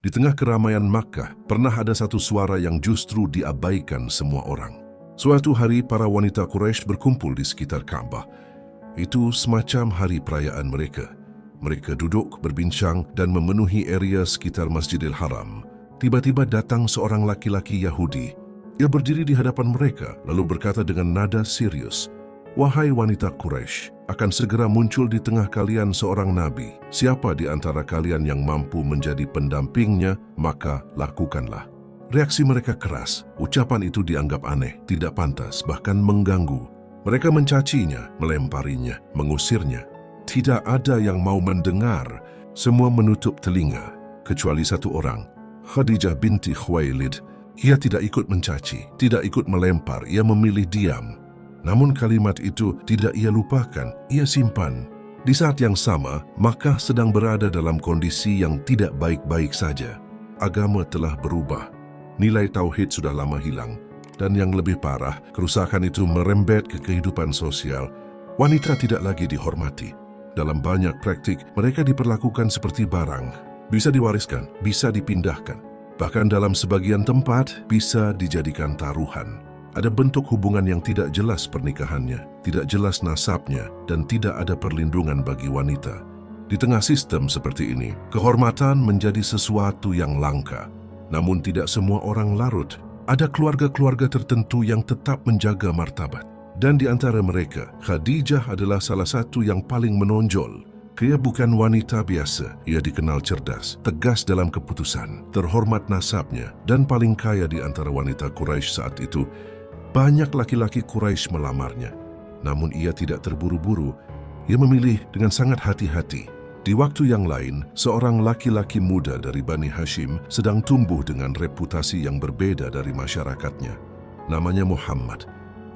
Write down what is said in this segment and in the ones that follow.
Di tengah keramaian Makkah, pernah ada satu suara yang justru diabaikan semua orang. Suatu hari, para wanita Quraisy berkumpul di sekitar Ka'bah. Itu semacam hari perayaan mereka. Mereka duduk, berbincang, dan memenuhi area sekitar Masjidil Haram. Tiba-tiba datang seorang laki-laki Yahudi. Ia berdiri di hadapan mereka, lalu berkata dengan nada serius, "Wahai wanita Quraisy, akan segera muncul di tengah kalian seorang nabi. Siapa di antara kalian yang mampu menjadi pendampingnya, maka lakukanlah." Reaksi mereka keras. Ucapan itu dianggap aneh, tidak pantas, bahkan mengganggu. Mereka mencacinya, melemparinya, mengusirnya. Tidak ada yang mau mendengar. Semua menutup telinga, kecuali satu orang, Khadijah binti Khuwailid. Ia tidak ikut mencaci, tidak ikut melempar, ia memilih diam. Namun kalimat itu tidak ia lupakan, ia simpan. Di saat yang sama, Makkah sedang berada dalam kondisi yang tidak baik-baik saja. Agama telah berubah. Nilai tauhid sudah lama hilang. Dan yang lebih parah, kerusakan itu merembet ke kehidupan sosial. Wanita tidak lagi dihormati. Dalam banyak praktik, mereka diperlakukan seperti barang. Bisa diwariskan, bisa dipindahkan. Bahkan dalam sebagian tempat, bisa dijadikan taruhan. Ada bentuk hubungan yang tidak jelas pernikahannya, tidak jelas nasabnya, dan tidak ada perlindungan bagi wanita. Di tengah sistem seperti ini, kehormatan menjadi sesuatu yang langka. Namun tidak semua orang larut. Ada keluarga-keluarga tertentu yang tetap menjaga martabat. Dan di antara mereka, Khadijah adalah salah satu yang paling menonjol. Ia bukan wanita biasa. Ia dikenal cerdas, tegas dalam keputusan, terhormat nasabnya, dan paling kaya di antara wanita Quraisy saat itu. Banyak laki-laki Quraisy melamarnya. Namun ia tidak terburu-buru. Ia memilih dengan sangat hati-hati. Di waktu yang lain, seorang laki-laki muda dari Bani Hashim sedang tumbuh dengan reputasi yang berbeda dari masyarakatnya. Namanya Muhammad.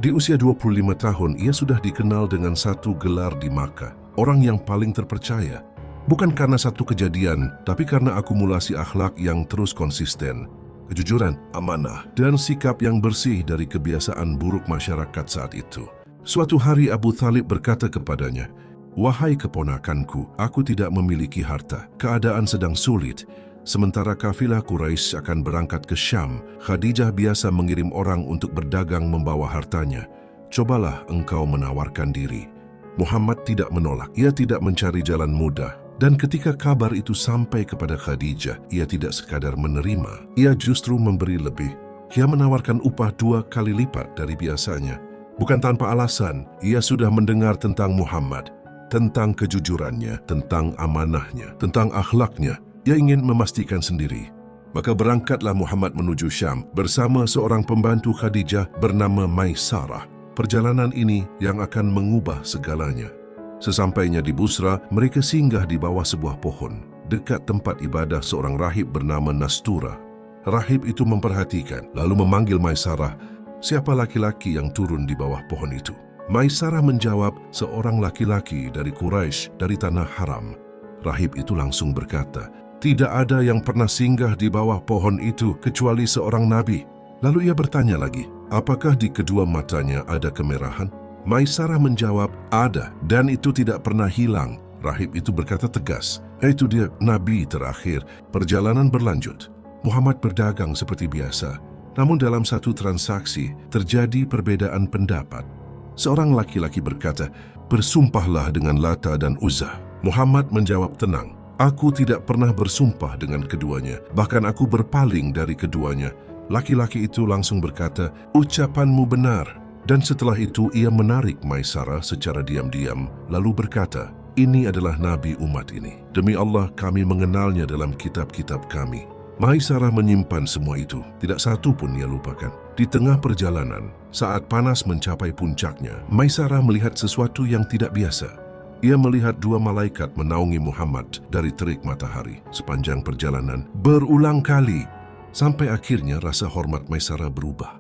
Di usia 25 tahun, ia sudah dikenal dengan satu gelar di Makkah, orang yang paling terpercaya. Bukan karena satu kejadian, tapi karena akumulasi akhlak yang terus konsisten, kejujuran, amanah, dan sikap yang bersih dari kebiasaan buruk masyarakat saat itu. Suatu hari Abu Thalib berkata kepadanya, "Wahai keponakanku, aku tidak memiliki harta. Keadaan sedang sulit. Sementara kafilah Quraisy akan berangkat ke Syam, Khadijah biasa mengirim orang untuk berdagang membawa hartanya. Cobalah engkau menawarkan diri." Muhammad tidak menolak, ia tidak mencari jalan mudah. Dan ketika kabar itu sampai kepada Khadijah, ia tidak sekadar menerima, ia justru memberi lebih. Ia menawarkan upah 2 kali lipat dari biasanya. Bukan tanpa alasan, ia sudah mendengar tentang Muhammad, tentang kejujurannya, tentang amanahnya, tentang akhlaknya. Ia ingin memastikan sendiri. Maka berangkatlah Muhammad menuju Syam bersama seorang pembantu Khadijah bernama Maisarah. Perjalanan ini yang akan mengubah segalanya. Sesampainya di Busra, mereka singgah di bawah sebuah pohon, dekat tempat ibadah seorang rahib bernama Nastura. Rahib itu memperhatikan, lalu memanggil Maisarah, "Siapa laki-laki yang turun di bawah pohon itu?" Maisarah menjawab, "Seorang laki-laki dari Quraisy, dari Tanah Haram." Rahib itu langsung berkata, "Tidak ada yang pernah singgah di bawah pohon itu kecuali seorang nabi." Lalu ia bertanya lagi, "Apakah di kedua matanya ada kemerahan?" Maisarah menjawab, "Ada, dan itu tidak pernah hilang." Rahib itu berkata tegas, "Itu dia nabi terakhir." Perjalanan berlanjut. Muhammad berdagang seperti biasa. Namun dalam satu transaksi terjadi perbedaan pendapat. Seorang laki-laki berkata, "Bersumpahlah dengan Lata dan Uzza." Muhammad menjawab tenang, "Aku tidak pernah bersumpah dengan keduanya, bahkan aku berpaling dari keduanya." Laki-laki itu langsung berkata, "Ucapanmu benar." Dan setelah itu ia menarik Maisarah secara diam-diam, lalu berkata, "Ini adalah nabi umat ini. Demi Allah kami mengenalnya dalam kitab-kitab kami." Maisarah menyimpan semua itu, tidak satu pun ia lupakan. Di tengah perjalanan, saat panas mencapai puncaknya, Maisarah melihat sesuatu yang tidak biasa. Ia melihat 2 malaikat menaungi Muhammad dari terik matahari sepanjang perjalanan berulang kali, sampai akhirnya rasa hormat Maisarah berubah.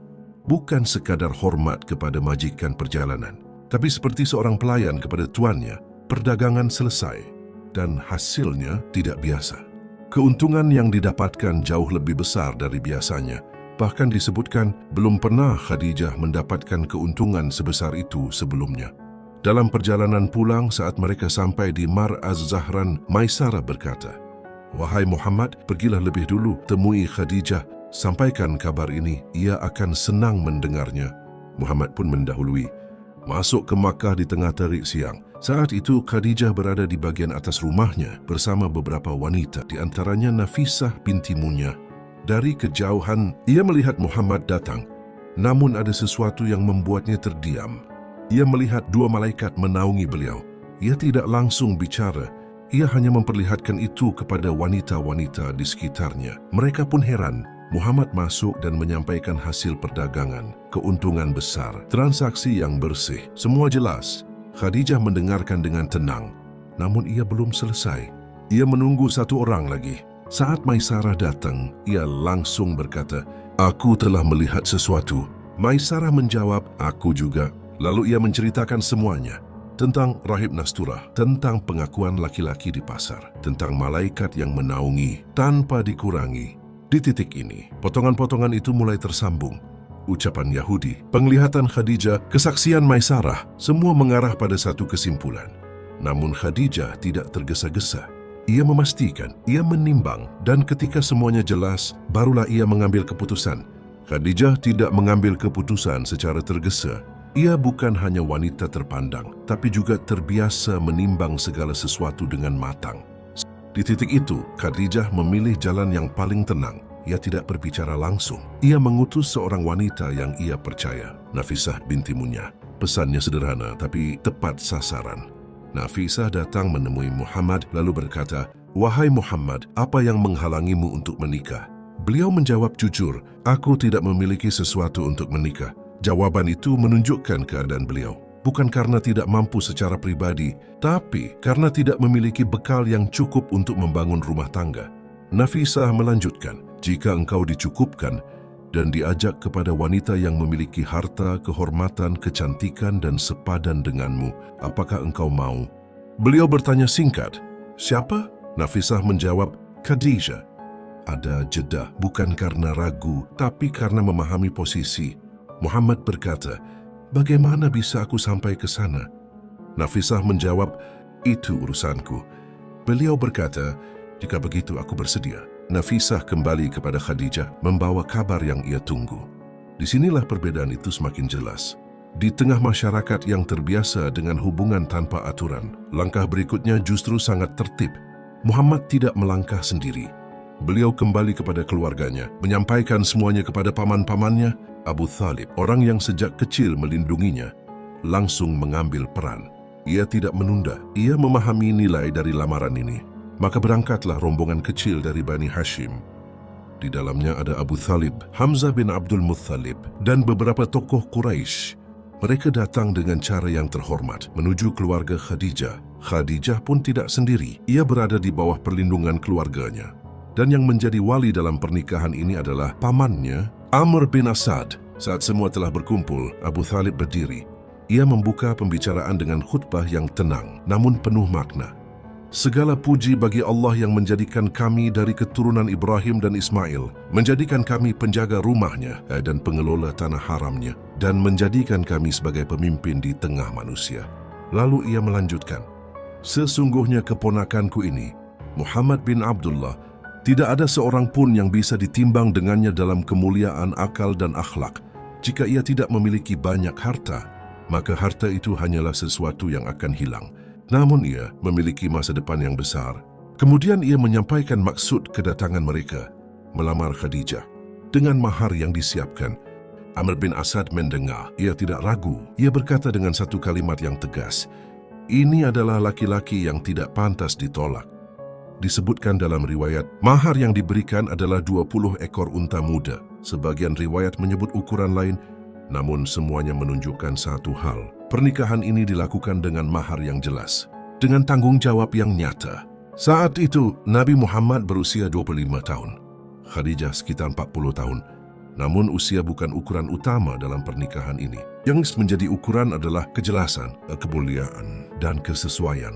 Bukan sekadar hormat kepada majikan perjalanan, tapi seperti seorang pelayan kepada tuannya. Perdagangan selesai, dan hasilnya tidak biasa. Keuntungan yang didapatkan jauh lebih besar dari biasanya. Bahkan disebutkan belum pernah Khadijah mendapatkan keuntungan sebesar itu sebelumnya. Dalam perjalanan pulang saat mereka sampai di Mar Az-Zahran, Maisarah berkata, "Wahai Muhammad, pergilah lebih dulu, temui Khadijah. Sampaikan kabar ini, ia akan senang mendengarnya." Muhammad pun mendahului. Masuk ke Makkah di tengah terik siang. Saat itu Khadijah berada di bagian atas rumahnya bersama beberapa wanita, di antaranya Nafisah binti Munyah. Dari kejauhan, ia melihat Muhammad datang. Namun ada sesuatu yang membuatnya terdiam. Ia melihat dua malaikat menaungi beliau. Ia tidak langsung bicara. Ia hanya memperlihatkan itu kepada wanita-wanita di sekitarnya. Mereka pun heran. Muhammad masuk dan menyampaikan hasil perdagangan, keuntungan besar, transaksi yang bersih. Semua jelas. Khadijah mendengarkan dengan tenang. Namun ia belum selesai. Ia menunggu satu orang lagi. Saat Maisarah datang, ia langsung berkata, "Aku telah melihat sesuatu." Maisarah menjawab, "Aku juga." Lalu ia menceritakan semuanya. Tentang Rahib Nasturah, tentang pengakuan laki-laki di pasar, tentang malaikat yang menaungi tanpa dikurangi. Di titik ini, potongan-potongan itu mulai tersambung. Ucapan Yahudi, penglihatan Khadijah, kesaksian Maisarah, semua mengarah pada satu kesimpulan. Namun Khadijah tidak tergesa-gesa. Ia memastikan, ia menimbang, dan ketika semuanya jelas, barulah ia mengambil keputusan. Khadijah tidak mengambil keputusan secara tergesa. Ia bukan hanya wanita terpandang, tapi juga terbiasa menimbang segala sesuatu dengan matang. Di titik itu, Khadijah memilih jalan yang paling tenang. Ia tidak berbicara langsung. Ia mengutus seorang wanita yang ia percaya, Nafisah binti Munyah. Pesannya sederhana, tapi tepat sasaran. Nafisah datang menemui Muhammad lalu berkata, "Wahai Muhammad, apa yang menghalangimu untuk menikah?" Beliau menjawab jujur, "Aku tidak memiliki sesuatu untuk menikah." Jawaban itu menunjukkan keadaan beliau. Bukan karena tidak mampu secara pribadi, tapi karena tidak memiliki bekal yang cukup untuk membangun rumah tangga. Nafisah melanjutkan, "Jika engkau dicukupkan dan diajak kepada wanita yang memiliki harta, kehormatan, kecantikan, dan sepadan denganmu, apakah engkau mau?" Beliau bertanya singkat, "Siapa?" Nafisah menjawab, "Khadijah." Ada jeda, bukan karena ragu, tapi karena memahami posisi. Muhammad berkata, "Bagaimana bisa aku sampai ke sana?" Nafisah menjawab, "Itu urusanku." Beliau berkata, "Jika begitu aku bersedia." Nafisah kembali kepada Khadijah membawa kabar yang ia tunggu. Disinilah perbedaan itu semakin jelas. Di tengah masyarakat yang terbiasa dengan hubungan tanpa aturan, langkah berikutnya justru sangat tertib. Muhammad tidak melangkah sendiri. Beliau kembali kepada keluarganya, menyampaikan semuanya kepada paman-pamannya. Abu Thalib, orang yang sejak kecil melindunginya, langsung mengambil peran. Ia tidak menunda, ia memahami nilai dari lamaran ini. Maka berangkatlah rombongan kecil dari Bani Hashim. Di dalamnya ada Abu Thalib, Hamzah bin Abdul Muttalib, dan beberapa tokoh Quraisy. Mereka datang dengan cara yang terhormat menuju keluarga Khadijah. Khadijah pun tidak sendiri, ia berada di bawah perlindungan keluarganya. Dan yang menjadi wali dalam pernikahan ini adalah pamannya, Amr bin Asad. Saat semua telah berkumpul, Abu Thalib berdiri. Ia membuka pembicaraan dengan khutbah yang tenang, namun penuh makna. "Segala puji bagi Allah yang menjadikan kami dari keturunan Ibrahim dan Ismail, menjadikan kami penjaga rumahnya dan pengelola tanah haramnya, dan menjadikan kami sebagai pemimpin di tengah manusia." Lalu ia melanjutkan, "Sesungguhnya keponakanku ini, Muhammad bin Abdullah, tidak ada seorang pun yang bisa ditimbang dengannya dalam kemuliaan akal dan akhlak. Jika ia tidak memiliki banyak harta, maka harta itu hanyalah sesuatu yang akan hilang. Namun ia memiliki masa depan yang besar." Kemudian ia menyampaikan maksud kedatangan mereka, melamar Khadijah, dengan mahar yang disiapkan. Amr bin Asad mendengar, ia tidak ragu. Ia berkata dengan satu kalimat yang tegas, "Ini adalah laki-laki yang tidak pantas ditolak." Disebutkan dalam riwayat, mahar yang diberikan adalah 20 ekor unta muda. Sebagian riwayat menyebut ukuran lain, namun semuanya menunjukkan satu hal. Pernikahan ini dilakukan dengan mahar yang jelas, dengan tanggung jawab yang nyata. Saat itu, Nabi Muhammad berusia 25 tahun. Khadijah sekitar 40 tahun. Namun usia bukan ukuran utama dalam pernikahan ini. Yang menjadi ukuran adalah kejelasan, kemuliaan, dan kesesuaian.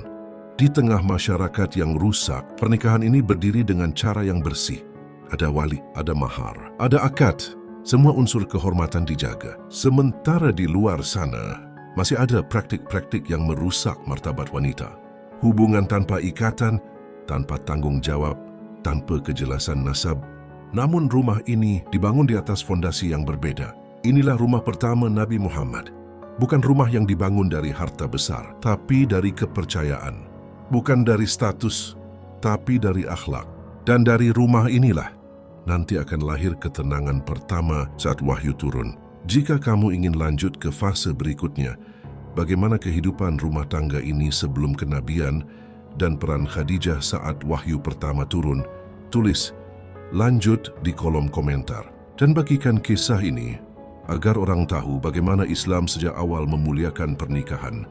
Di tengah masyarakat yang rusak, pernikahan ini berdiri dengan cara yang bersih. Ada wali, ada mahar, ada akad. Semua unsur kehormatan dijaga. Sementara di luar sana, masih ada praktik-praktik yang merusak martabat wanita. Hubungan tanpa ikatan, tanpa tanggung jawab, tanpa kejelasan nasab. Namun rumah ini dibangun di atas fondasi yang berbeda. Inilah rumah pertama Nabi Muhammad. Bukan rumah yang dibangun dari harta besar, tapi dari kepercayaan. Bukan dari status, tapi dari akhlak. Dan dari rumah inilah nanti akan lahir ketenangan pertama saat wahyu turun. Jika kamu ingin lanjut ke fase berikutnya, bagaimana kehidupan rumah tangga ini sebelum kenabian dan peran Khadijah saat wahyu pertama turun, tulis lanjut di kolom komentar. Dan bagikan kisah ini agar orang tahu bagaimana Islam sejak awal memuliakan pernikahan.